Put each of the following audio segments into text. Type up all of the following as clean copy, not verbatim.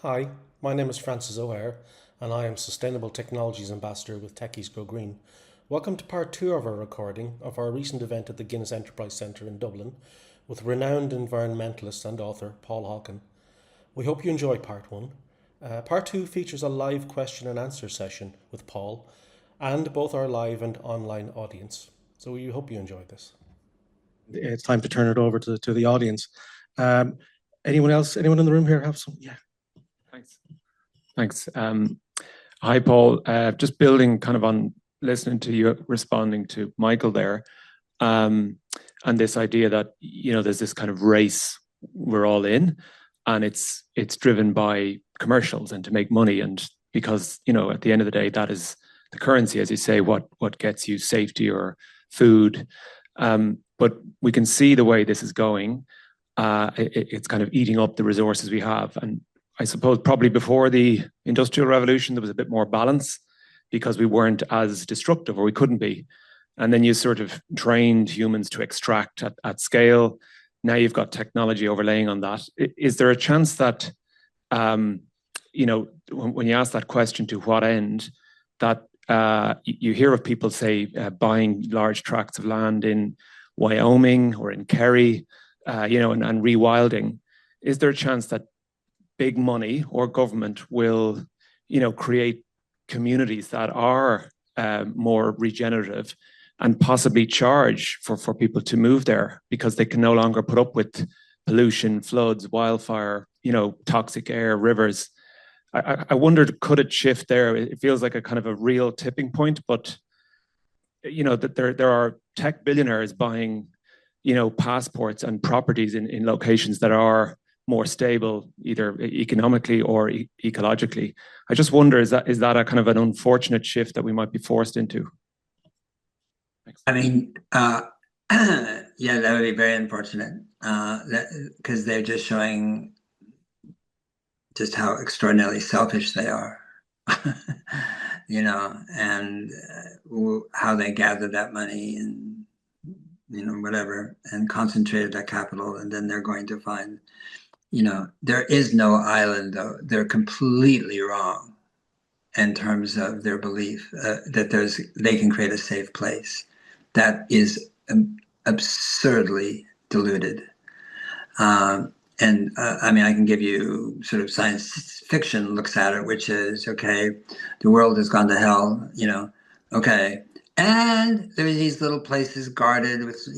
Hi, my name is Francis O'Hare, and I am Sustainable Technologies Ambassador with Techies Go Green. Welcome to part two of our recording of our recent event at the Guinness Enterprise Centre in Dublin with renowned environmentalist and author Paul Hawken. We hope you enjoy part one. Part two features a live question and answer session with Paul and both our live and online audience. So we hope you enjoy this. It's time to turn it over to the audience. Anyone else? Anyone in the room here have some? Yeah. Thanks. Hi, Paul. Just building kind of on listening to you responding to Michael there, and this idea that there's this kind of race we're all in, and it's driven by commercials and to make money, and because at the end of the day that is the currency, as you say, what gets you safety or food. But we can see the way this is going. It's kind of eating up the resources we have, and I suppose probably before the Industrial Revolution, there was a bit more balance because we weren't as destructive, or we couldn't be. And then you sort of trained humans to extract at scale. Now you've got technology overlaying on that. Is there a chance that, when you ask that question, to what end, that you hear of people say buying large tracts of land in Wyoming or in Kerry, and rewilding. Is there a chance that big money or government will, create communities that are more regenerative and possibly charge for people to move there because they can no longer put up with pollution, floods, wildfire, toxic air, rivers? I wondered, could it shift there? It feels like a kind of a real tipping point, but that there are tech billionaires buying, passports and properties in locations that are more stable, either economically or ecologically. I just wonder, is that a kind of an unfortunate shift that we might be forced into? Thanks. I mean, yeah, that would be very unfortunate, because they're just showing just how extraordinarily selfish they are, and how they gathered that money and, whatever, and concentrated that capital, and then they're going to find, there is no island, though. They're completely wrong in terms of their belief that they can create a safe place. That is absurdly deluded. I mean, I can give you sort of science fiction looks at it, which is, okay, the world has gone to hell, okay, and there's these little places guarded with,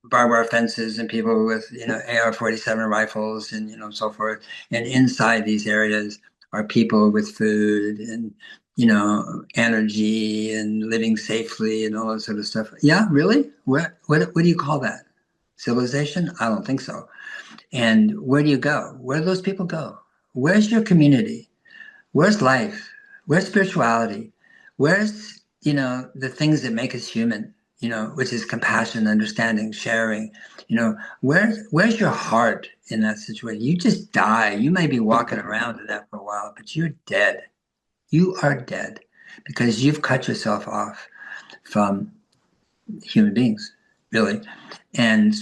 barbed wire fences and people with, AR-47 rifles and, so forth. And inside these areas are people with food and, energy and living safely and all that sort of stuff. Yeah, really? What do you call that? Civilization? I don't think so. And where do you go? Where do those people go? Where's your community? Where's life? Where's spirituality? Where's, the things that make us human? Which is compassion, understanding, sharing. Where's your heart in that situation? You just die. You may be walking around in that for a while, but you're dead. You are dead because you've cut yourself off from human beings, really. And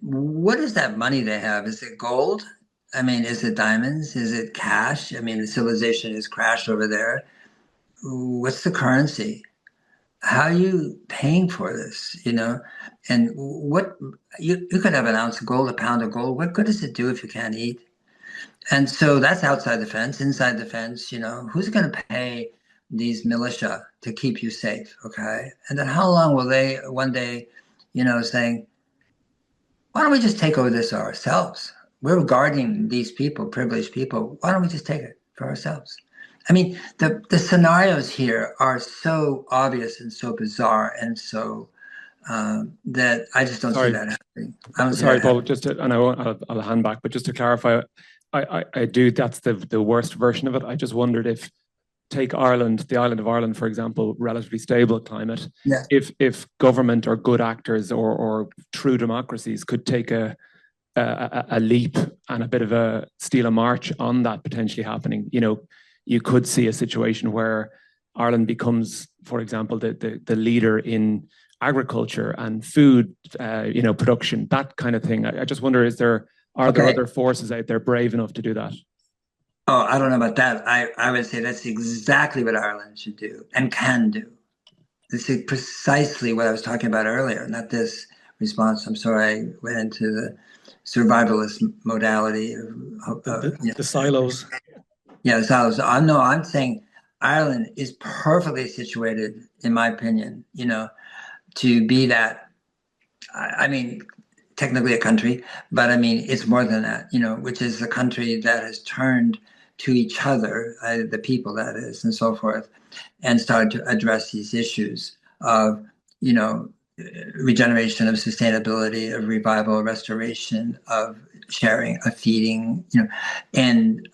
what is that money they have? Is it gold? I mean, is it diamonds? Is it cash? I mean, the civilization is crashed over there. What's the currency? How are you paying for this, and what you could have an ounce of gold, a pound of gold. What good does it do if you can't eat? And so that's outside the fence. Inside the fence, who's going to pay these militia to keep you safe? Okay. And then how long will they one day, saying, why don't we just take over this ourselves? We're guarding these people, privileged people. Why don't we just take it for ourselves? I mean, the scenarios here are so obvious and so bizarre and so that I just don't see that happening. Sorry, Paul. I'll hand back, but just to clarify, I do. That's the worst version of it. I just wondered if take Ireland, the island of Ireland, for example, relatively stable climate. Yeah. If government or good actors or true democracies could take a leap and a bit of a steal a march on that potentially happening, you could see a situation where Ireland becomes, for example, the leader in agriculture and food, production, that kind of thing. I just wonder, are there other forces out there brave enough to do that? Oh, I don't know about that. I would say that's exactly what Ireland should do and can do. This is precisely what I was talking about earlier, not this response. I'm sorry I went into the survivalist modality of, The silos. yeah, so I'm saying Ireland is perfectly situated, in my opinion, to be that. I mean, technically a country, but I mean, it's more than that, which is a country that has turned to each other, the people that is, and so forth, and started to address these issues of, you know, regeneration, of sustainability, of revival, restoration, of sharing, of feeding, and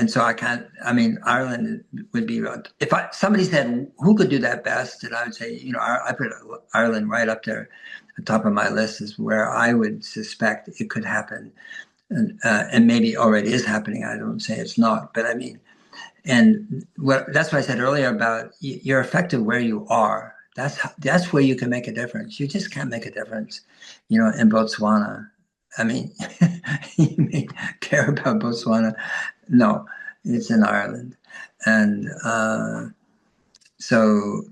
so I can't. I mean, Ireland would be if somebody said who could do that best, and I would say, I put Ireland right up there, the top of my list is where I would suspect it could happen, and maybe already is happening. I don't say it's not, but I mean, and that's what I said earlier about you're effective where you are. That's where you can make a difference. You just can't make a difference, in Botswana. I mean, you may care about Botswana. No, it's in Ireland, and so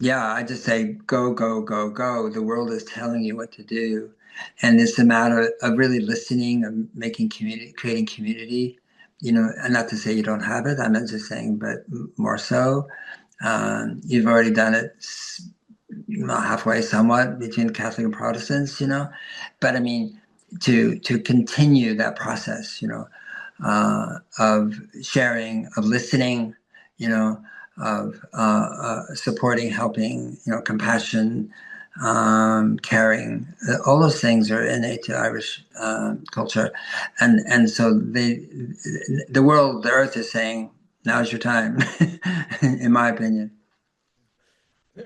yeah, I just say go, go, go, go. The world is telling you what to do, and it's a matter of really listening, of making community, creating community. And not to say you don't have it. I'm not just saying, but more so. You've already done it halfway, somewhat between Catholic and Protestants. But I mean, to continue that process, of sharing, of listening, of supporting, helping, compassion, caring. All those things are innate to Irish culture, and so the world, the earth is saying, now's your time, in my opinion.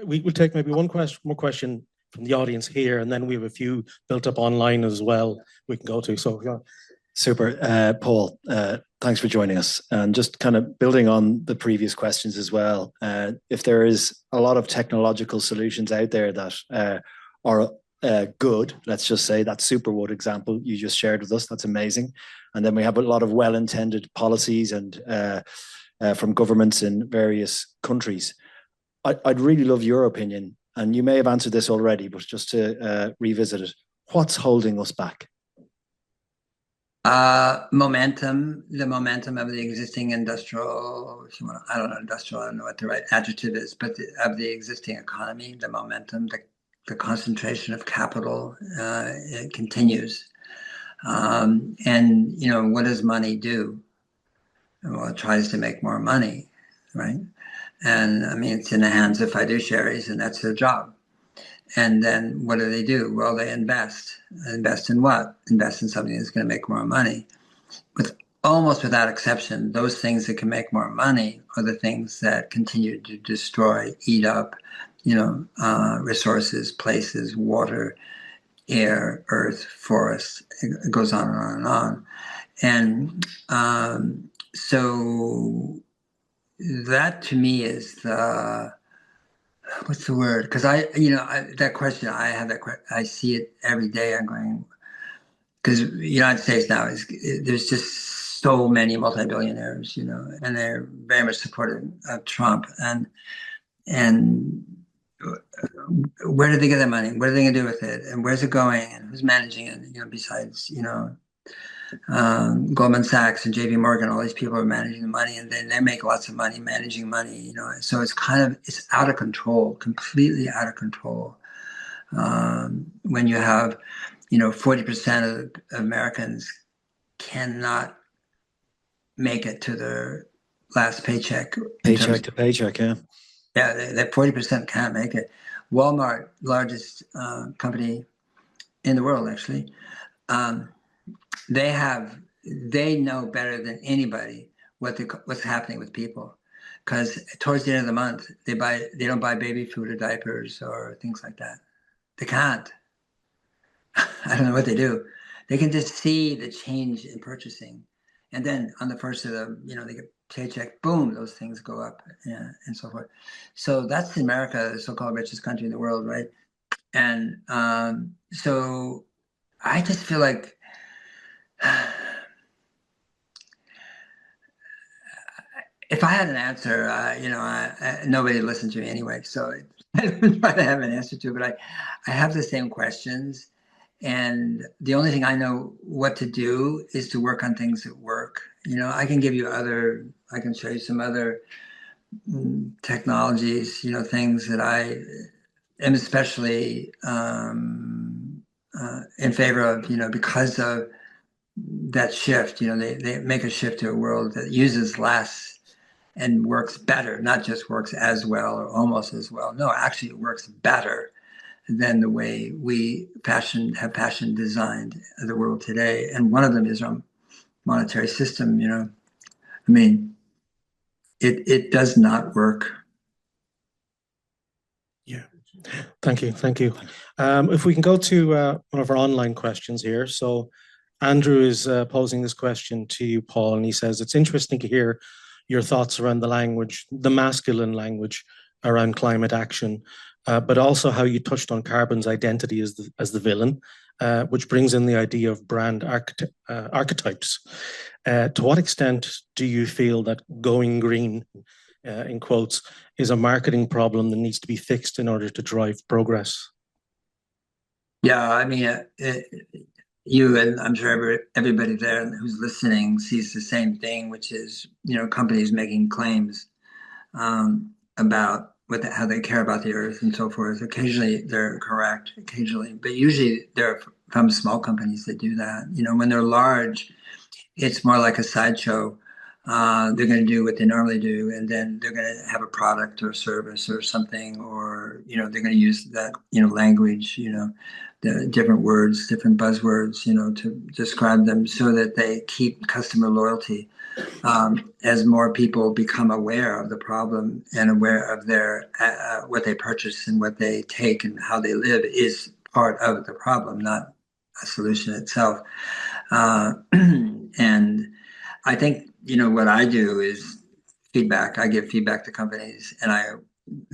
We will take maybe one more question from the audience here, and then we have a few built up online as well we can go to. So, yeah. Super. Paul, thanks for joining us. And just kind of building on the previous questions as well, if there is a lot of technological solutions out there that are good, let's just say that Superwood example you just shared with us, that's amazing. And then we have a lot of well-intended policies and from governments in various countries. I'd really love your opinion, and you may have answered this already, but just to revisit it, what's holding us back? Momentum, the momentum of the existing industrial, I don't know what the right adjective is, but of the existing economy, the momentum, the concentration of capital, it continues. And, what does money do? Well, it tries to make more money, right? And I mean, it's in the hands of fiduciaries, and that's their job. And then what do? Well, they invest. Invest in what? Invest in something that's going to make more money. Almost without exception, those things that can make more money are the things that continue to destroy, eat up, resources, places, water, air, earth, forests. It goes on and on and on. And so that to me is what's the word? Because that question, I have that question, I see it every day. I'm going, because the United States now there's just so many multi-billionaires, and they're very much supportive of Trump. And where do they get their money? What are they going to do with it? And where's it going? And who's managing it? Besides, Goldman Sachs and JP Morgan, all these people are managing the money, and then they make lots of money managing money, so it's out of control, completely out of control. When you have, 40% of Americans cannot make it to their last paycheck. Paycheck to paycheck, yeah. Yeah, that 40% can't make it. Walmart, largest company in the world, actually, they know better than anybody what's happening with people, because towards the end of the month they don't buy baby food or diapers or things like that. They can't. I don't know what they do. They can just see the change in purchasing, and then on the first of they get paycheck, boom, those things go up, and so forth. So that's America, the so-called richest country in the world, right? And so I just feel like if I had an answer, nobody listened to me anyway, so I don't try to have an answer to it. But I have the same questions, and the only thing I know what to do is to work on things that work. I can give you I can show you some other technologies, things that I am especially in favor of, because of that shift. They make a shift to a world that uses less and works better, not just works as well or almost as well. No, actually, it works better than the way we have fashion designed the world today. And one of them is our monetary system. I mean, it does not work. Yeah. Thank you. Thank you. If we can go to one of our online questions here. So Andrew is posing this question to you, Paul, and he says, it's interesting to hear your thoughts around the language, the masculine language around climate action, but also how you touched on carbon's identity as the villain, which brings in the idea of brand archetypes. To what extent do you feel that going green, in quotes, is a marketing problem that needs to be fixed in order to drive progress? Yeah, I mean, you and I'm sure everybody there who's listening sees the same thing, which is, companies making claims about how they care about the earth and so forth. Occasionally they're correct, occasionally, but usually they're from small companies that do that. When they're large, it's more like a sideshow. They're going to do what they normally do, and then they're going to have a product or service or something, or they're going to use that language, the different words, different buzzwords, to describe them, so that they keep customer loyalty. As more people become aware of the problem and aware of their what they purchase and what they take and how they live is part of the problem, not a solution itself. And I think, what I do is feedback. I give feedback to companies, and I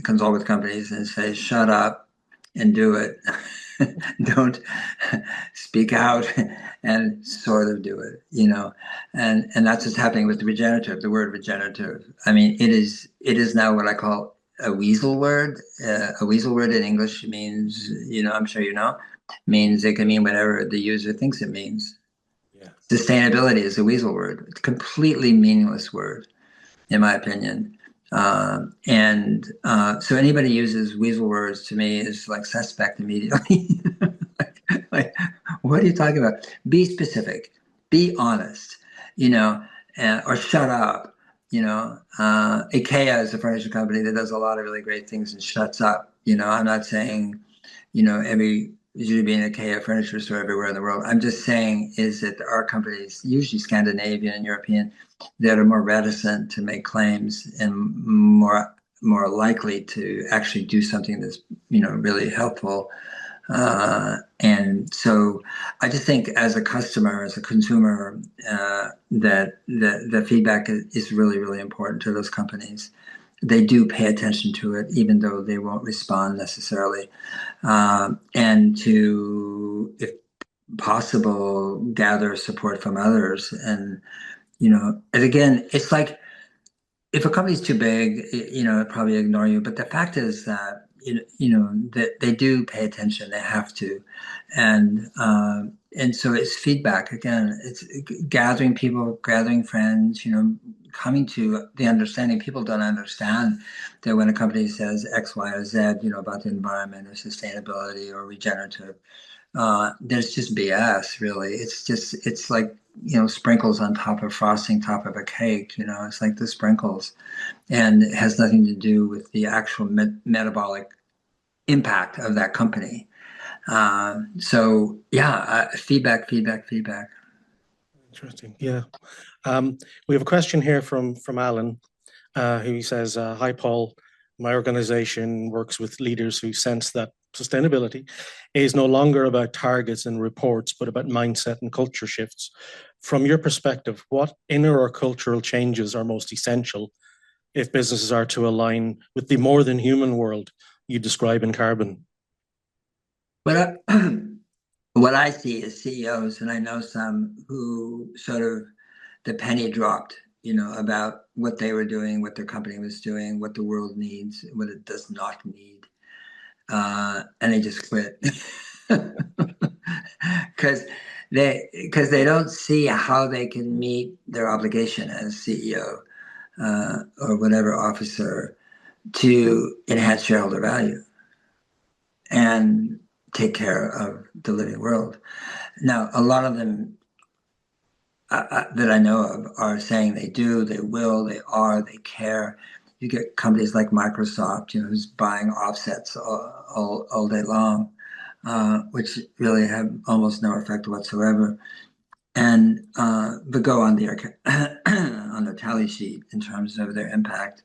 consult with companies and say, shut up and do it. Don't speak out and sort of do it, and that's what's happening with the word regenerative. I mean, it is now what I call a weasel word. A weasel word in English means, I'm sure means it can mean whatever the user thinks it means. Yeah. Sustainability is a weasel word. It's a completely meaningless word, in my opinion. So anybody uses weasel words, to me, is like suspect immediately. like, what are you talking about? Be specific, be honest, or shut up. IKEA is a furniture company that does a lot of really great things and shuts up. I'm not saying, there should be an IKEA furniture store everywhere in the world. I'm just saying is that there are companies, usually Scandinavian and European, that are more reticent to make claims and more likely to actually do something that's really helpful. And so I just think, as a customer, as a consumer, that the feedback is really, really important to those companies. They do pay attention to it, even though they won't respond necessarily. And to, if possible, gather support from others. And, and again, it's like, if a company's too big, it'll probably ignore you. But the fact is that, that they do pay attention. They have to. And so it's feedback. Again, it's gathering people, gathering friends, coming to the understanding. People don't understand that when a company says X, Y, or Z, about the environment or sustainability or regenerative, there's just BS, really. It's like, sprinkles on top of frosting, top of a cake. It's like the sprinkles, and it has nothing to do with the actual metabolic impact of that company. So yeah, feedback. Interesting. Yeah. We have a question here from Alan, who says, hi, Paul. My organization works with leaders who sense that sustainability is no longer about targets and reports, but about mindset and culture shifts. From your perspective, what inner or cultural changes are most essential if businesses are to align with the more than human world you describe in carbon? But what I see is CEOs, and I know some who sort of the penny dropped, about what they were doing, what their company was doing, what the world needs, what it does not need. And they just quit. Because they don't see how they can meet their obligation as CEO or whatever officer to enhance shareholder value and take care of the living world. Now, a lot of them that I know of are saying they do, they will, they are, they care. You get companies like Microsoft, who's buying offsets all day long, which really have almost no effect whatsoever, and but go on their on their tally sheet in terms of their impact.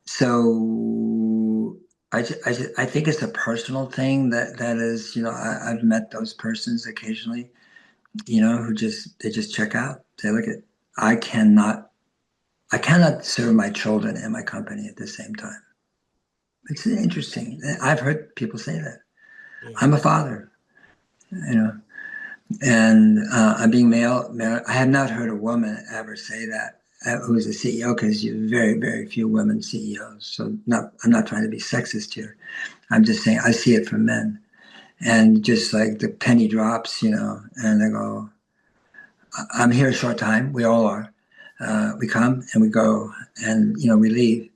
So I think it's a personal thing that is, I've met those persons occasionally, who they just check out. Say, look, I cannot serve my children and my company at the same time. It's interesting. I've heard people say that. Yeah. I'm a father, and I'm being male. I have not heard a woman ever say that who is a CEO, because you have very, very few women CEOs. So I'm not trying to be sexist here. I'm just saying I see it from men, and just like the penny drops, and they go, I'm here a short time. We all are. We come and we go, and we leave.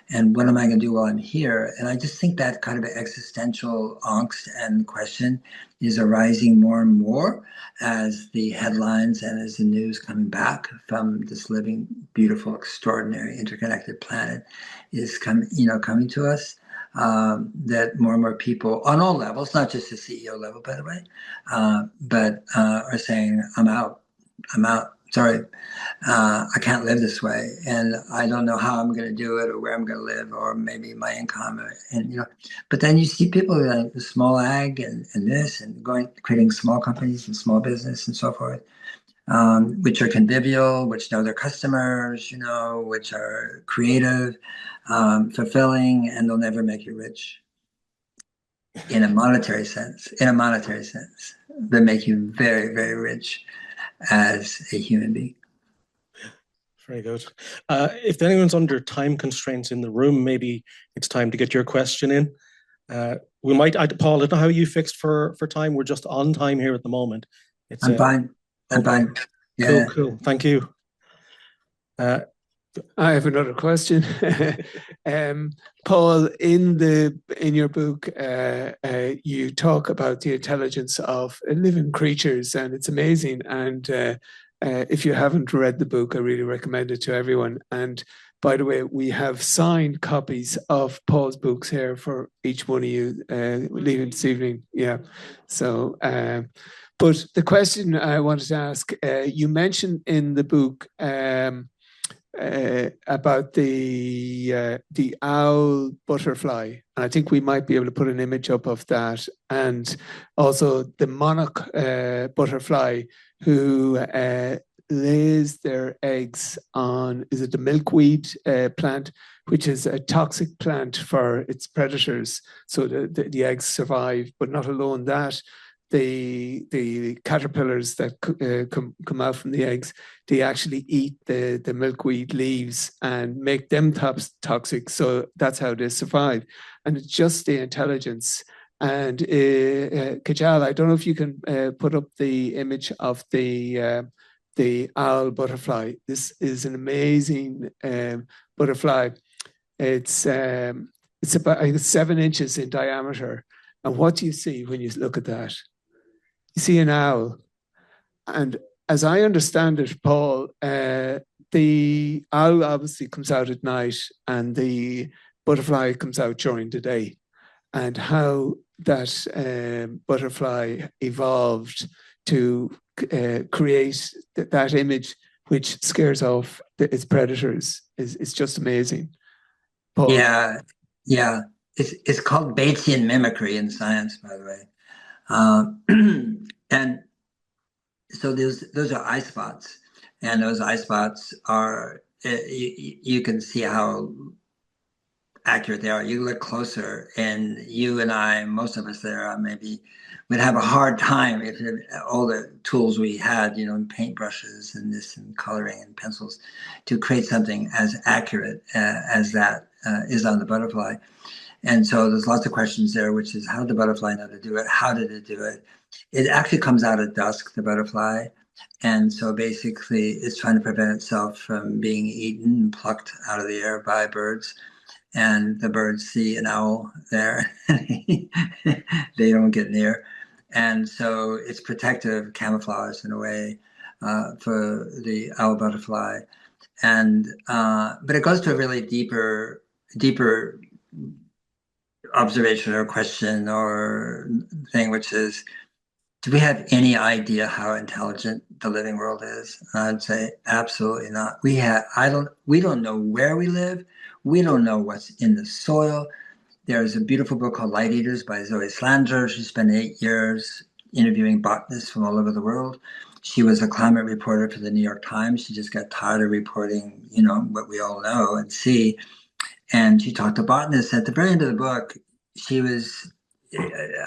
And what am I going to do while I'm here? And I just think that kind of existential angst and question is arising more and more as the headlines and as the news coming back from this living, beautiful, extraordinary, interconnected planet is coming to us. That more and more people on all levels, not just the CEO level, by the way, but are saying, I'm out. Sorry, I can't live this way, and I don't know how I'm going to do it, or where I'm going to live, or maybe my income, and But then you see people like the small ag and this, and creating small companies and small business and so forth, which are convivial, which know their customers, which are creative, fulfilling, and they'll never make you rich in a monetary sense. They make you very, very rich as a human being. Very good. If anyone's under time constraints in the room, maybe it's time to get your question in. We might, Paul, I don't know how you fixed for time. We're just on time here at the moment. I'm fine. I'm fine. Yeah. Cool. Thank you. I have another question. Paul, in your book, you talk about the intelligence of living creatures, and it's amazing. And if you haven't read the book, I really recommend it to everyone. And by the way, we have signed copies of Paul's books here for each one of you leaving this evening. Yeah. So, but the question I wanted to ask, you mentioned in the book about the owl butterfly, and I think we might be able to put an image up of that, and also the monarch butterfly who lays their eggs on, is it the milkweed plant, which is a toxic plant for its predators, so the eggs survive. But not alone that, the caterpillars that come out from the eggs, they actually eat the milkweed leaves and make them toxic. So that's how they survive. And it's just the intelligence. And Kajal, I don't know if you can put up the image of the owl butterfly. This is an amazing butterfly. It's about 7 inches in diameter. And what do you see when you look at that? You see an owl. And as I understand it, Paul, the owl obviously comes out at night and the butterfly comes out during the day. And how that butterfly evolved to create that image which scares off its predators is just amazing. Paul. Yeah. It's called Batesian mimicry in science, by the way. And so those are eye spots, and those eye spots are you can see how accurate they are. You look closer, and you and I, most of us there, maybe we'd have a hard time if all the tools we had, paintbrushes and this and coloring and pencils, to create something as accurate as that is on the butterfly. And so there's lots of questions there, which is, how did the butterfly know to do it? How did it do it? It actually comes out at dusk, the butterfly. And so basically it's trying to prevent itself from being eaten and plucked out of the air by birds. And the birds see an owl there. They don't get near. And so it's protective camouflage in a way for the owl butterfly. And but it goes to a really deeper observation or question or thing, which is, do we have any idea how intelligent the living world is? I'd say absolutely not. We don't know where we live. We don't know what's in the soil. There's a beautiful book called Light Eaters by Zoe Slanger. She spent 8 years interviewing botanists from all over the world. She was a climate reporter for the New York Times. She just got tired of reporting, what we all know and see. And she talked to botanists. At the very end of the book, she was,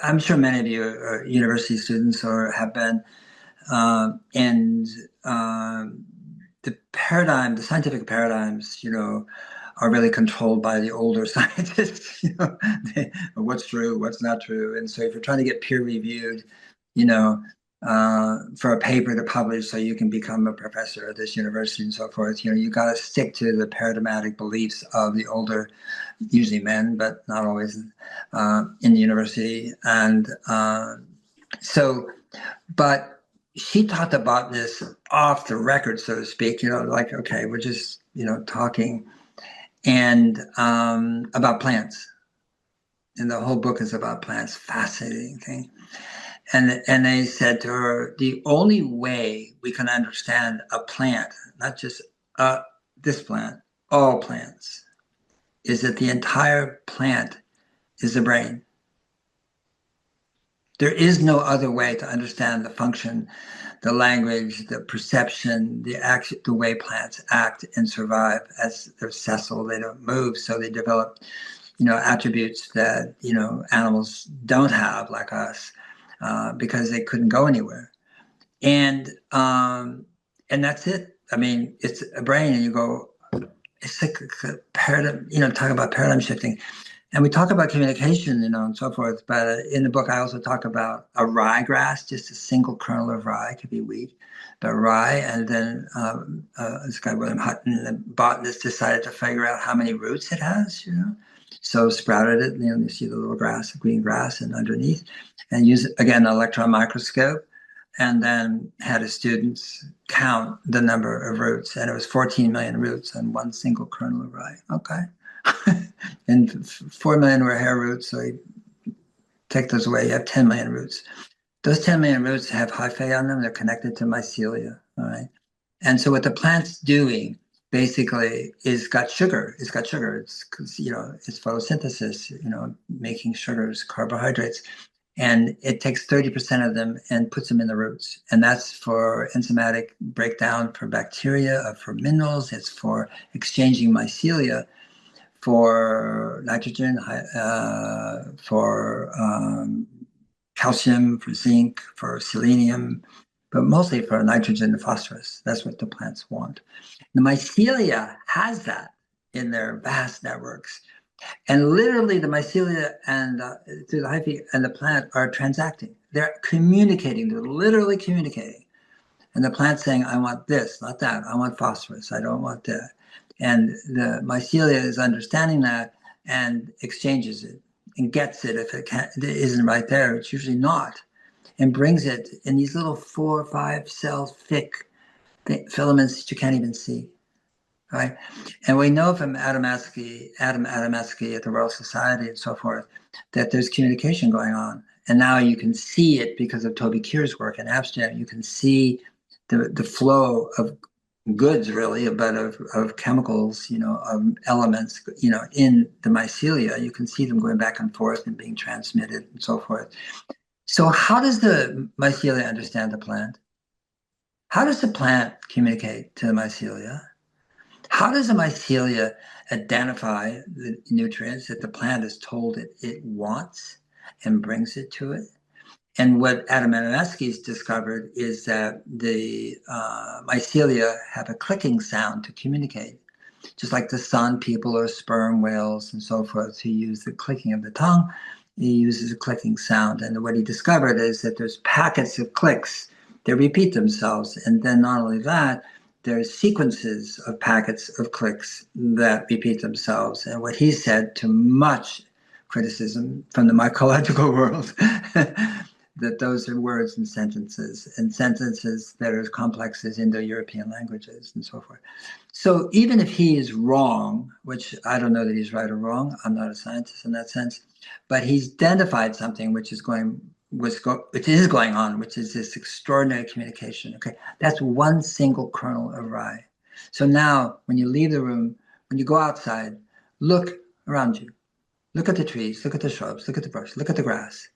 I'm sure many of you are university students or have been, the scientific paradigms, are really controlled by the older scientists, what's true, what's not true. And so if you're trying to get peer reviewed, for a paper to publish so you can become a professor at this university and so forth, you got to stick to the paradigmatic beliefs of the older, usually men, but not always, in the university. And but she taught the botanists off the record, so to speak, like, okay, we're just, talking and about plants. And the whole book is about plants, fascinating thing. And they said to her, the only way we can understand a plant, not just this plant, all plants, is that the entire plant is the brain. There is no other way to understand the function, the language, the perception, the action, the way plants act and survive. As they're sessile, they don't move, so they develop, attributes that, animals don't have, like us. Because they couldn't go anywhere, and that's it. I mean, it's a brain, and you go, it's like a paradigm. Talk about paradigm shifting, and we talk about communication, and so forth. But in the book, I also talk about a ryegrass, just a single kernel of rye, could be wheat, but rye, and then this guy William Hutton, the botanist, decided to figure out how many roots it has, So sprouted it, you see the little grass, the green grass, and underneath, and use, again, an electron microscope, and then had his students count the number of roots, and it was 14 million roots on one single kernel of rye. Okay. And 4 million were hair roots, so you take those away, you have 10 million roots. Those 10 million roots have hyphae on them, they're connected to mycelia, all right? And so what the plant's doing basically is got sugar. It's got sugar. It's it's photosynthesis, making sugars, carbohydrates, and it takes 30% of them and puts them in the roots. And that's for enzymatic breakdown for bacteria, for minerals. It's for exchanging mycelia for nitrogen, for calcium, for zinc, for selenium, but mostly for nitrogen and phosphorus. That's what the plants want. The mycelia has that in their vast networks. And literally the mycelia and through the hyphae and the plant are transacting. They're communicating, they're literally communicating. And the plant's saying, I want this, not that. I want phosphorus, I don't want that. And the mycelia is understanding that and exchanges it and gets it if it isn't right there. It's usually not. And brings it in these little 4 or 5 cell thick filaments that you can't even see, right? And we know from Adam Adamski at the Royal Society and so forth, that there's communication going on. And now you can see it because of Toby Keir's work in Amsterdam. You can see the flow of goods, really, but of chemicals, of elements, in the mycelia. You can see them going back and forth and being transmitted and so forth. So how does the mycelia understand the plant? How does the plant communicate to the mycelia? How does a mycelia identify the nutrients that the plant is told it wants and brings it to it? And what Adam Adamski's discovered is that the mycelia have a clicking sound to communicate, just like the sun people or sperm whales and so forth who use the clicking of the tongue. He uses a clicking sound. And what he discovered is that there's packets of clicks that repeat themselves. And then not only that, there's sequences of packets of clicks that repeat themselves. And what he said, to much criticism from the mycological world, that those are words and sentences that are as complex as Indo-European languages and so forth. So even if he is wrong, which I don't know that he's right or wrong, I'm not a scientist in that sense, but he's identified something which is going on, which is this extraordinary communication. Okay, that's one single kernel of rye. So now, when you leave the room, when you go outside, look around you. Look at the trees, look at the shrubs, look at the brush, look at the grass.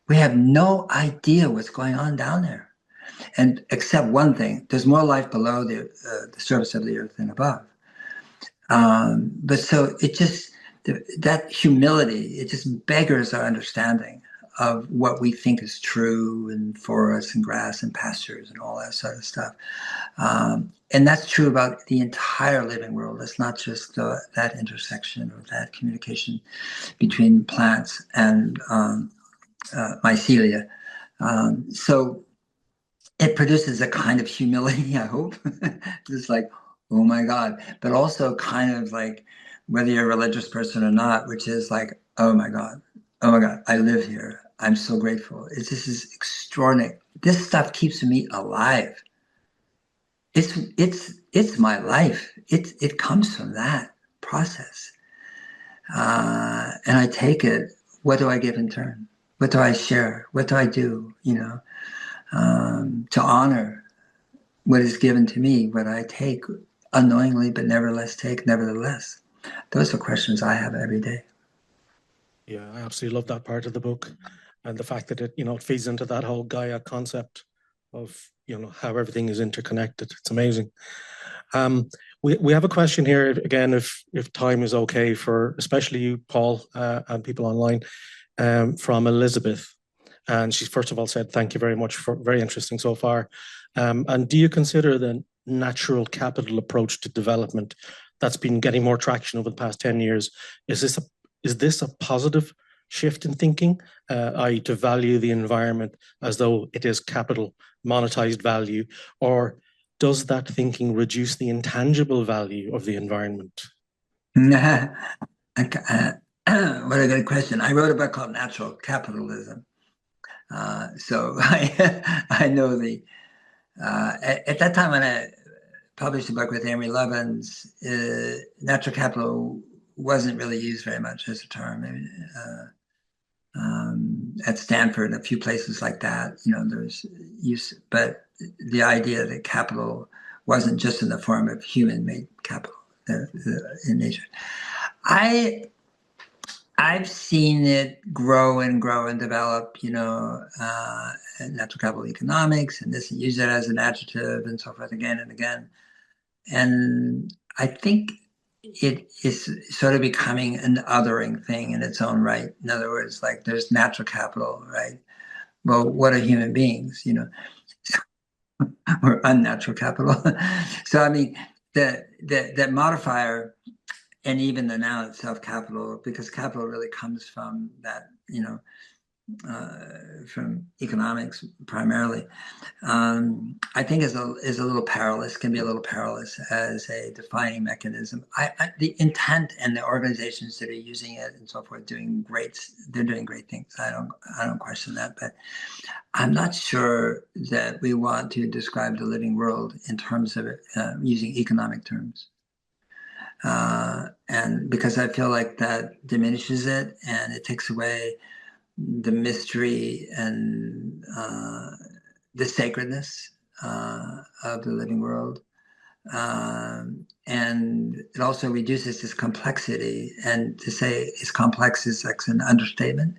We have no idea what's going on down there. And except one thing, there's more life below the surface of the earth than above. But so it just, that humility, it just beggars our understanding of what we think is true in forests and grass and pastures and all that sort of stuff. And that's true about the entire living world. It's not just that intersection or that communication between plants and mycelia. So it produces a kind of humility, I hope. Just like, oh my God, but also kind of like, whether you're a religious person or not, which is like, oh my God, I live here. I'm so grateful. It's just is extraordinary. This stuff keeps me alive. It's my life. It comes from that process. And I take it. What do I give in turn? What do I share? What do I do? To honor what is given to me, what I take unknowingly, but nevertheless. Those are questions I have every day. Yeah, I absolutely love that part of the book, and the fact that it feeds into that whole Gaia concept of how everything is interconnected. It's amazing. We have a question here again, if time is okay, for especially you, Paul, and people online, from Elizabeth. And she first of all said, thank you very much, for very interesting so far. And do you consider the natural capital approach to development that's been getting more traction over the past 10 years, is this a positive shift in thinking, i.e. to value the environment as though it is capital, monetized value, or does that thinking reduce the intangible value of the environment? What a good question. I wrote a book called Natural Capitalism. So I know at that time when I published a book with Amory Lovins, natural capital wasn't really used very much as a term. At Stanford, a few places like that, there's use, but the idea that capital wasn't just in the form of human-made capital in nature. I've seen it grow and develop, natural capital economics, and this, use it as an adjective and so forth again and again. And I think it is sort of becoming an othering thing in its own right. In other words, like there's natural capital, right? Well, what are human beings, or unnatural capital? So, I mean, that modifier, and even the noun itself, capital, because capital really comes from that, from economics primarily, I think is a little perilous, can be a little perilous as a defining mechanism. The intent and the organizations that are using it and so forth, they're doing great things. I don't question that, but I'm not sure that we want to describe the living world in terms of using economic terms. And because I feel like that diminishes it and it takes away the mystery and the sacredness of the living world. And it also reduces its complexity, and to say it's complex is like an understatement.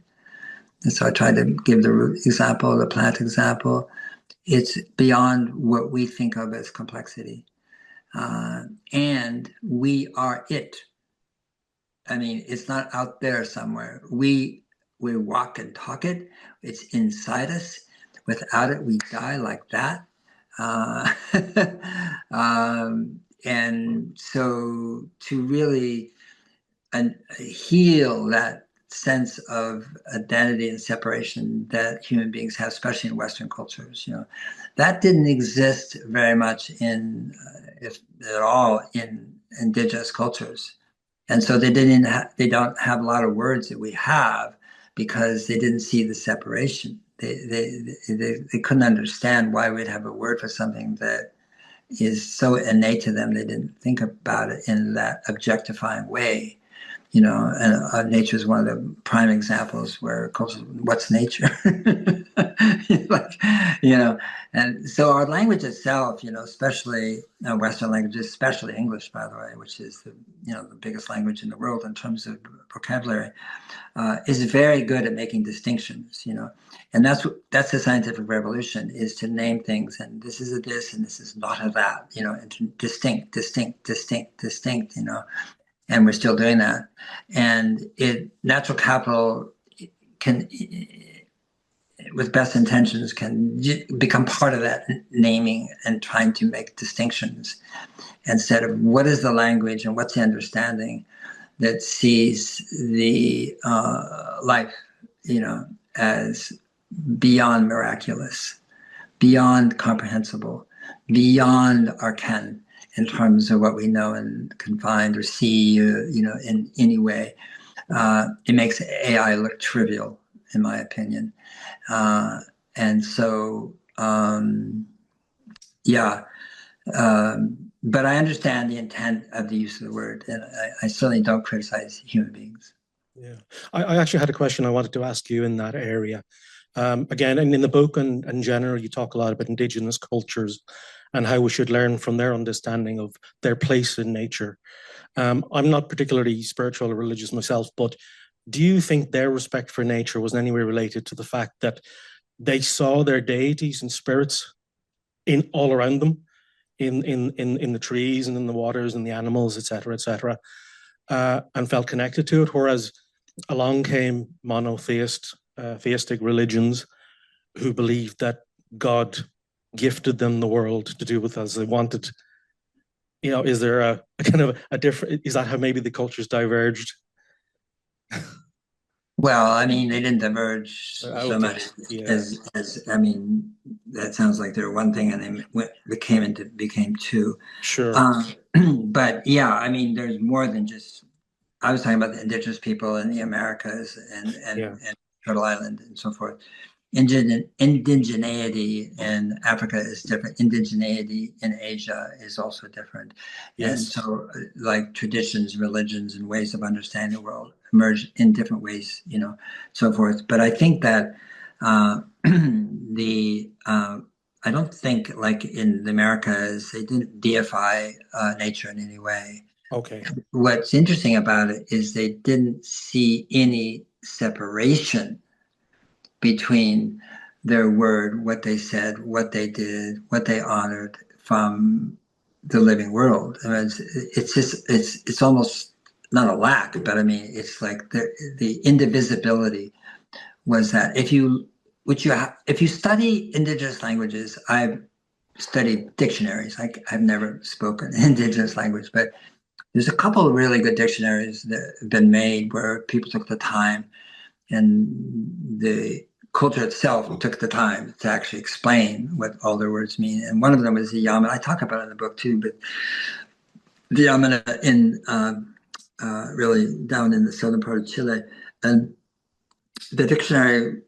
And so I tried to give the root example, the plant example. It's beyond what we think of as complexity. and we are it. I mean, it's not out there somewhere. We walk and talk it. It's inside us. Without it, we die like that. And so to really heal that sense of identity and separation that human beings have, especially in Western cultures, that didn't exist very much if at all, in indigenous cultures. And so they don't have a lot of words that we have because they didn't see the separation. They couldn't understand why we'd have a word for something that is so innate to them. They didn't think about it in that objectifying way. And nature is one of the prime examples where culture, what's nature? And so our language itself, especially Western languages, especially English, by the way, which is the biggest language in the world in terms of vocabulary, is very good at making distinctions, and that's the scientific revolution, is to name things, and this is a this and this is not a that, and distinct, and we're still doing that. And natural capital can, with best intentions, can become part of that naming and trying to make distinctions instead of what is the language and what's the understanding that sees the life, as beyond miraculous, beyond comprehensible, beyond our ken, in terms of what we know and can find or see, in any way. It makes AI look trivial, in my opinion. And so, but I understand the intent of the use of the word, and I certainly don't criticize human beings. Yeah, I actually had a question I wanted to ask you in that area. Again, and in the book and in general, you talk a lot about indigenous cultures and how we should learn from their understanding of their place in nature. I'm not particularly spiritual or religious myself, but do you think their respect for nature was in any way related to the fact that they saw their deities and spirits in all around them, in the trees and in the waters and the animals, etc., and felt connected to it? Whereas along came theistic religions who believed that God gifted them the world to do with as they wanted. Is there a kind of a different, is that how maybe the cultures diverged? Well, I mean, they didn't diverge so much as that sounds like they're one thing and they became two. Sure. But yeah, I mean, there's more than just, I was talking about the indigenous people in the Americas and Turtle Island and so forth. Indigeneity in Africa is different. Indigeneity in Asia is also different. Yes. And so like traditions, religions, and ways of understanding the world emerge in different ways, so forth. But I think that I don't think, like in the Americas, they didn't deify nature in any way. Okay. What's interesting about it is they didn't see any separation between their word, what they said, what they did, what they honored, from the living world. I mean, it's almost not a lack, but I mean, it's like the indivisibility was that if you study indigenous languages, I've studied dictionaries. I've never spoken indigenous language, but there's a couple of really good dictionaries that have been made where people took the time, and the culture itself took the time to actually explain what all their words mean. And one of them was the Yamana. I talk about it in the book too, but the Yamana in really down in the southern part of Chile. And the dictionary,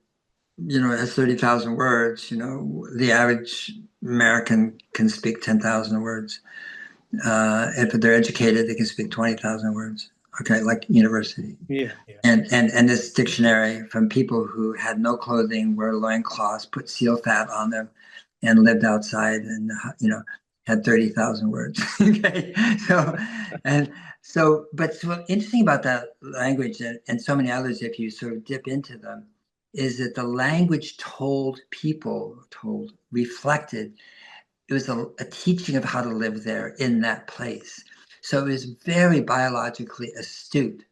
has 30,000 words. The average American can speak 10,000 words. If they're educated, they can speak 20,000 words. Okay, like university. Yeah. And this dictionary, from people who had no clothing, wore loincloths, put seal fat on them, and lived outside, and had 30,000 words. Okay, but what's interesting about that language and so many others, if you sort of dip into them, is that the language reflected a teaching of how to live there in that place. So it was very biologically astute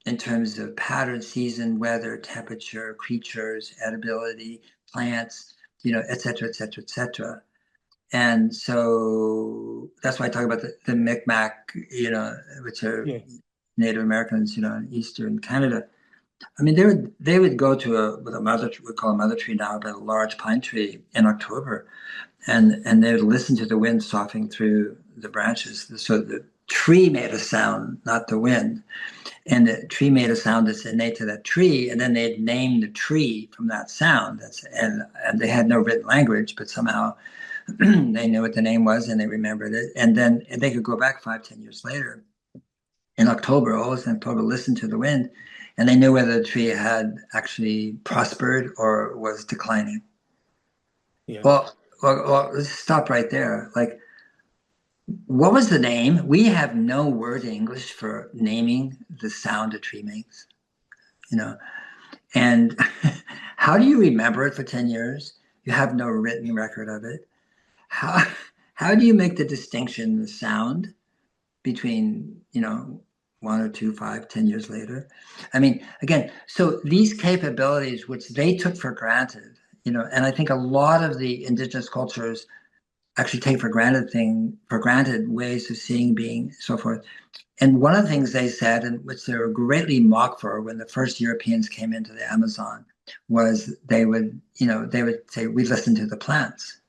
in terms of pattern, season, weather, temperature, creatures, edibility, plants, et cetera, et cetera, et cetera. And so that's why I talk about the Micmac, which are Native Americans, in Eastern Canada. I mean, they would go to we call a mother tree now, but a large pine tree in October, and they would listen to the wind soughing through the branches. So the tree made a sound, not the wind, and the tree made a sound that's innate to that tree, and then they'd name the tree from that sound. And they had no written language, but somehow they knew what the name was and they remembered it. And then they could go back 5-10 years later in October, always in October, listen to the wind, and they knew whether the tree had actually prospered or was declining. Yeah. Well, let's stop right there. Like, what was the name? We have no word in English for naming the sound a tree makes, and how do you remember it for 10 years? You have no written record of it. How do you make the distinction, the sound, between 1 or 2, 5, 10 years later? I mean, again, so these capabilities which they took for granted, and I think a lot of the indigenous cultures actually take for granted ways of seeing, being, so forth. And one of the things they said, and which they were greatly mocked for when the first Europeans came into the Amazon, was they would say, we listen to the plants.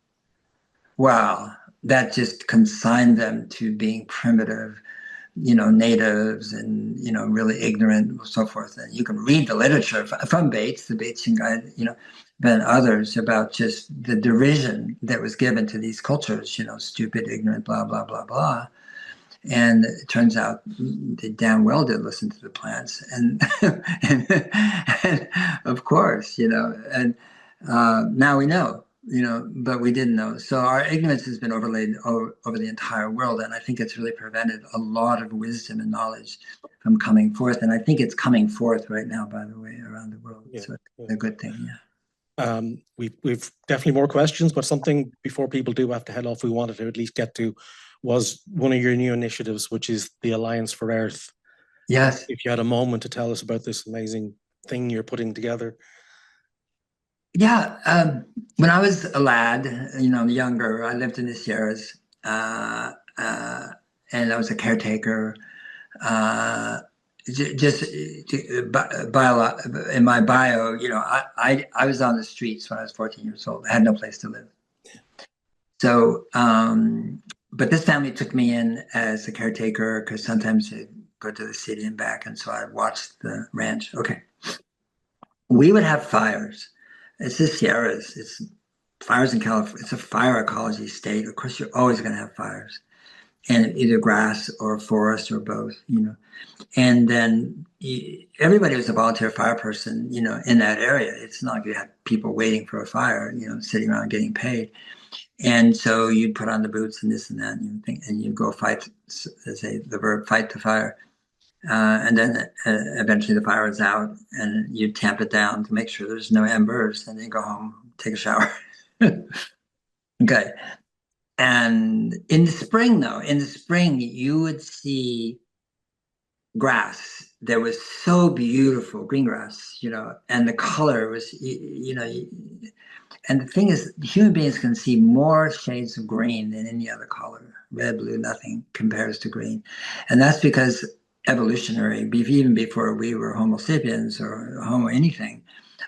Wow, that just consigned them to being primitive, natives and, really ignorant and so forth. And you can read the literature from Bates, the Batesian guide, but others about just the derision that was given to these cultures, stupid, ignorant, blah, blah, blah, blah. And it turns out they damn well did listen to the plants. And, and of course, and now we know. But we didn't know. So our ignorance has been overlaid over the entire world. And I think it's really prevented a lot of wisdom and knowledge from coming forth. And I think it's coming forth right now, by the way, around the world. So it's a good thing, We've definitely more questions, but something before people do have to head off, we wanted to at least get to was one of your new initiatives, which is the Alliance for Earth. Yes. If you had a moment to tell us about this amazing thing you're putting together. Yeah, when I was a lad, younger, I lived in the Sierras, and I was a caretaker. Just in my bio, I was on the streets when I was 14 years old. I had no place to live. So, but this family took me in as a caretaker because sometimes I'd go to the city and back, and so I watched the ranch. Okay, we would have fires. It's the Sierras. It's fires in California. It's a fire ecology state. Of course, you're always going to have fires, and either grass or forest or both. And then everybody was a volunteer fire person. In that area, it's not like you had people waiting for a fire. Sitting around getting paid. And so you'd put on the boots and this and that, and you go fight. Say the verb fight the fire. And then eventually the fire is out and you tamp it down to make sure there's no embers, and then you go home, take a shower. Okay. And in the spring, you would see grass that was so beautiful, green grass, and the color was, and the thing is, human beings can see more shades of green than any other color. Red, blue, nothing compares to green. And that's because evolutionary, even before we were Homo sapiens or Homo anything,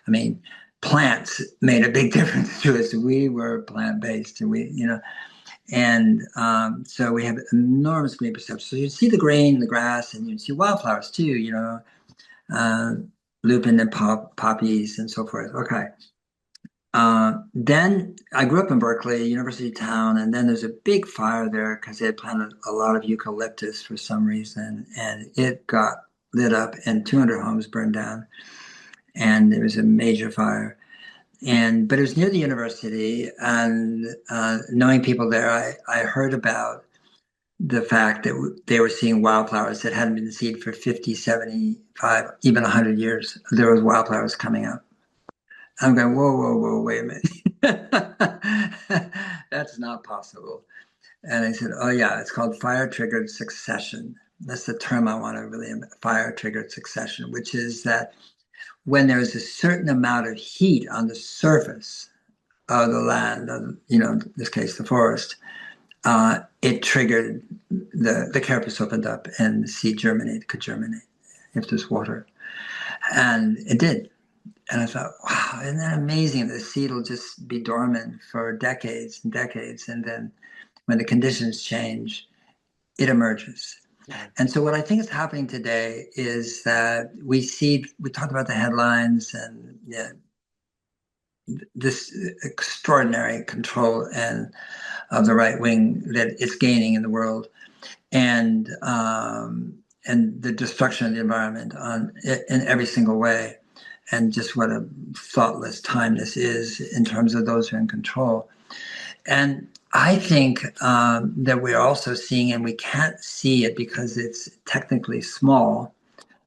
I mean, plants made a big difference to us. We were plant-based, and and so we have enormous green perception. So you'd see the green, the grass, and you'd see wildflowers too, lupin and poppies and so forth. Okay. Then I grew up in Berkeley, university town, and then there's a big fire there because they had planted a lot of eucalyptus for some reason, and it got lit up and 200 homes burned down, and there was a major fire. But it was near the university, and knowing people there, I heard about the fact that they were seeing wildflowers that hadn't been seen for 50, 75, even 100 years. There was wildflowers coming up. I'm going, whoa, wait a minute. That's not possible. And I said, oh yeah, it's called fire-triggered succession. That's the term I want to really, fire-triggered succession, which is that when there's a certain amount of heat on the surface of the land, in this case, the forest, it triggered the carapace opened up and the seed could germinate if there's water. And it did. And I thought, wow, isn't that amazing? The seed will just be dormant for decades and decades. And then when the conditions change, it emerges. And so what I think is happening today is that we talked about the headlines and this extraordinary control of the right wing that it's gaining in the world, and the destruction of the environment in every single way, and just what a thoughtless time this is in terms of those who are in control. And I think that we're also seeing, and we can't see it because it's technically small,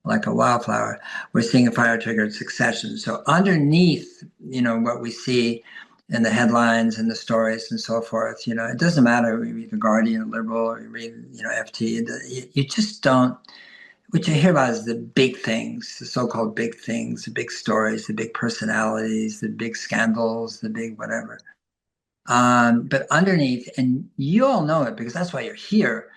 like a wildflower, we're seeing a fire-triggered succession. So underneath, what we see in the headlines and the stories and so forth, it doesn't matter if you read The Guardian, Liberal, or you read, FT, you just don't, what you hear about is the big things, the so-called big things, the big stories, the big personalities, the big scandals, the big whatever. But underneath, and you all know it because that's why you're here,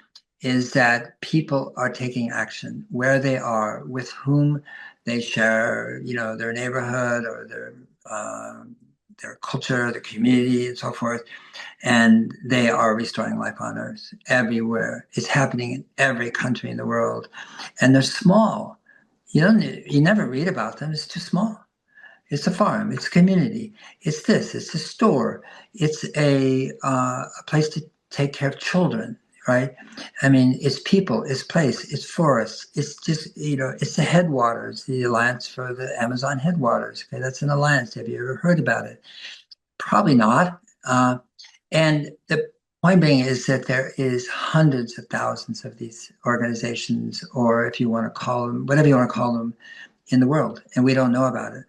is that people are taking action where they are, with whom they share, their neighborhood or their culture, their community, and so forth. And they are restoring life on Earth everywhere. It's happening in every country in the world. And they're small. You never read about them. It's too small. It's a farm. It's a community. It's it's a store. It's a place to take care of children, right? I mean, it's people, it's place, it's forests. It's just, it's the headwaters, the Alliance for the Amazon Headwaters. Okay, that's an alliance. Have you ever heard about it? Probably not. And the point being is that there is hundreds of thousands of these organizations, or if you want to call them, whatever you want to call them, in the world, and we don't know about it.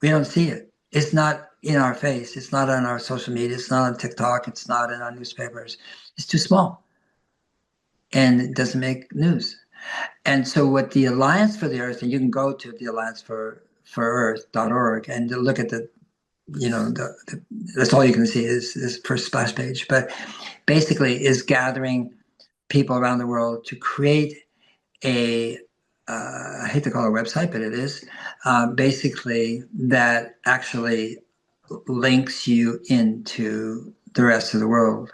We don't see it. It's not in our face. It's not on our social media. It's not on TikTok. It's not in our newspapers. It's too small. And it doesn't make news. And so what the Alliance for the Earth, and you can go to the allianceforearth.org and look at that's all you can see is this first splash page, but basically is gathering people around the world to create I hate to call it a website, but it is basically that actually links you into the rest of the world,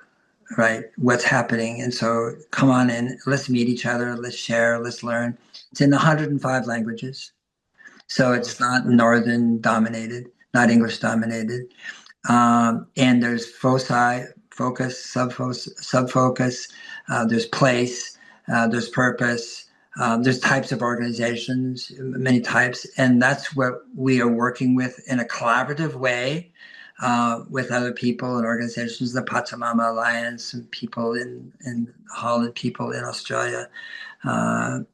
right? What's happening. And so come on in, let's meet each other, let's share, let's learn. It's in 105 languages. So it's not Northern dominated, not English dominated. And there's foci, focus, subfocus, there's place, there's purpose. There's types of organizations, many types, and that's what we are working with in a collaborative way with other people and organizations, the Pachamama Alliance, and people in Holland, people in Australia, and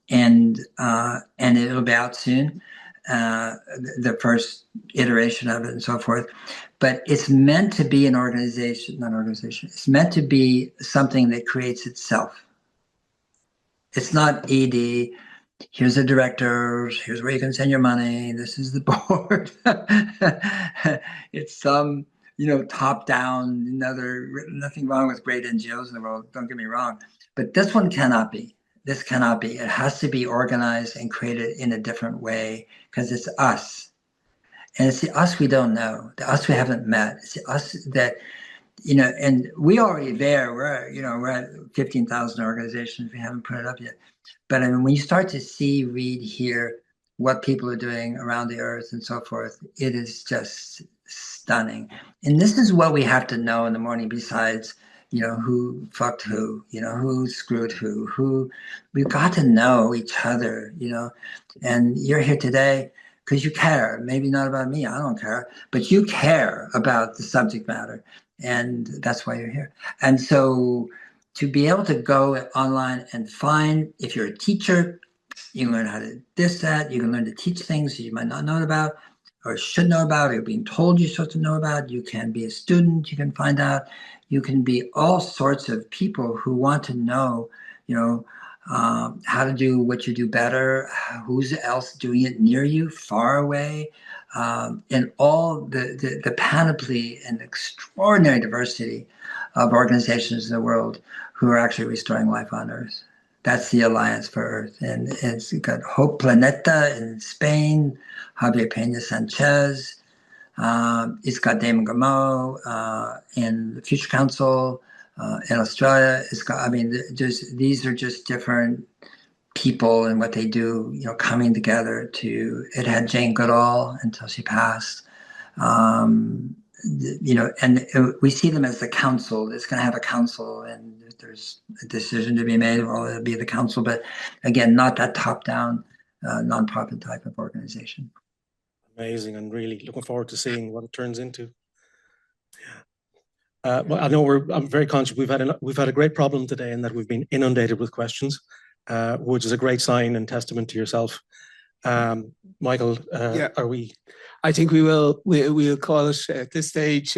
it'll be out soon, the first iteration of it and so forth. But it's meant to be not an organization. It's meant to be something that creates itself. It's not ED, here's the directors, here's where you can send your money, this is the board. It's some, top down, nothing wrong with great NGOs in the world, don't get me wrong. But this one cannot be. This cannot be. It has to be organized and created in a different way because it's us. And it's the us we don't know, the us we haven't met. It's the us that, and we already there. We're at 15,000 organizations. We haven't put it up yet. But I mean, when you start to see, read, hear what people are doing around the earth and so forth, it is just stunning. And this is what we have to know in the morning besides, who fucked who, who screwed who. We've got to know each other, and you're here today because you care. Maybe not about me, I don't care, but you care about the subject matter. And that's why you're here. And so to be able to go online and find, if you're a teacher, you can learn how to that, you can learn to teach things that you might not know about. or should know about, or you're being told you're supposed to know about. You can be a student, you can find out. You can be all sorts of people who want to know, how to do what you do better, who's else doing it near you, far away, and all the panoply and extraordinary diversity of organizations in the world who are actually restoring life on Earth. That's the Alliance for Earth. And it's got Hope Planeta in Spain, Javier Peña Sanchez, it's got Damon Gameau in the Future Council in Australia. It's got, these are just different people and what they do, coming together to, it had Jane Goodall until she passed. And we see them as the council. It's going to have a council, and if there's a decision to be made, well, it'll be the council, but again, not that top-down nonprofit type of organization. Amazing, and really looking forward to seeing what it turns into. Well, I know I'm very conscious we've had a great problem today in that we've been inundated with questions, which is a great sign and testament to yourself. Michael, are we? I think we'll call it at this stage.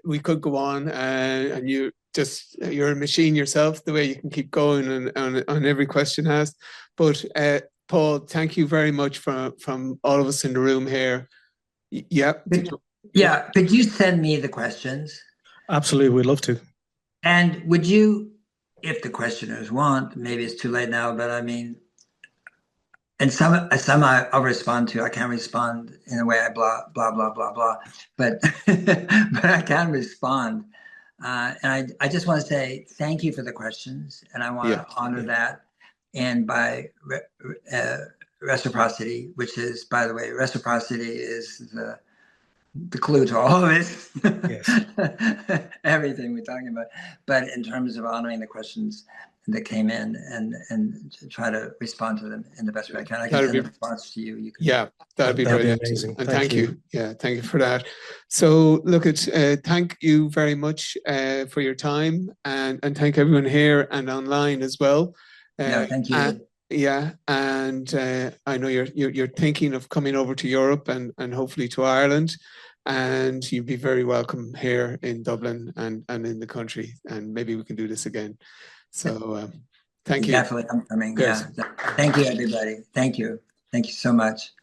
We could go on, and you're a machine yourself, the way you can keep going on every question asked. But Paul, thank you very much from all of us in the room here. Yeah. Could you send me the questions? Absolutely, we'd love to. And would you, if the questioners want, maybe it's too late now, but and some I'll respond to. I can't respond in a way I blah blah blah blah blah, but but I can respond. And I just want to say thank you for the questions, and I want to honor that. And by reciprocity, which is, by the way, reciprocity is the clue to all of this. Yes. Everything we're talking about. But in terms of honoring the questions that came in and to try to respond to them in the best way I can. I can send a response to you. That'd be brilliant. Amazing. And thank you. Yeah, thank you for that. So look, thank you very much for your time, and thank everyone here and online as well. Thank you. And I know you're thinking of coming over to Europe and hopefully to Ireland, and you'd be very welcome here in Dublin and in the country, and maybe we can do this again. So thank you. Definitely, I'm coming. Yeah. Thank you, everybody. Thank you so much.